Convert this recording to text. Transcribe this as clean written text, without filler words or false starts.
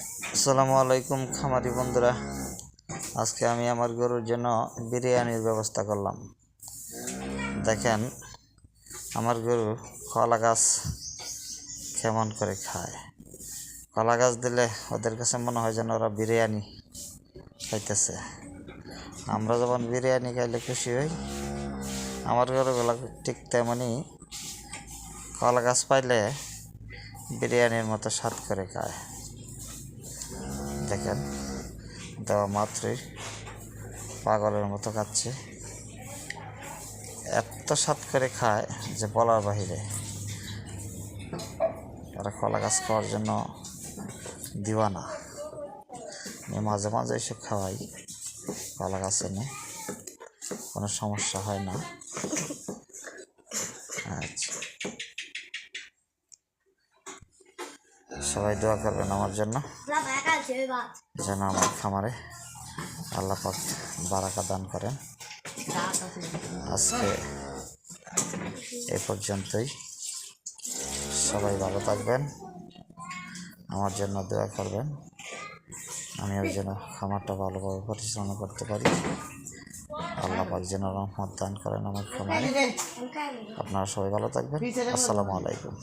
আসসালামু আলাইকুম খামারি বন্ধুরা। আজকে আমি আমার গরুর জন্য বিরিয়ানির ব্যবস্থা করলাম। দেখেন আমার গরু কলা গাছ কেমন করে খায়। কলা গাছ দিলে ওদের কাছে মনে হয় যেন ওরা বিরিয়ানি খাইতেছে। আমরা যখন বিরিয়ানি খাইলে খুশি হই, আমার গরুগুলো ঠিক তেমনই কলা গাছ পাইলে বিরিয়ানির মতো স্বাদ করে খায়। দেখেন দেওয়া মাত্রই পাগলের মতো খাচ্ছে, এত স্বাদ করে খায় যে বলার বাহিরে। ওরা কলা গাছ খাওয়ার জন্য দিওয়ানা। আমি মাঝে মাঝে এসে খাওয়াই কলা গাছ এনে, কোনো সমস্যা হয় না। আচ্ছা, সবাই দোয়া করবেন আমার জন্য, যেন আমার খামারে আল্লাহ পাক বারাকা দান করেন। আজকে এ পর্যন্তই। সবাই ভালো থাকবেন, আমার জন্য দোয়া করবেন, আমি ওই জন্য খামারটা ভালোভাবে পরিচালনা করতে পারি। আল্লাহ পাক যেন রহমত দান করেন আমার খামারে। আপনারা সবাই ভালো থাকবেন। আসসালামু আলাইকুম।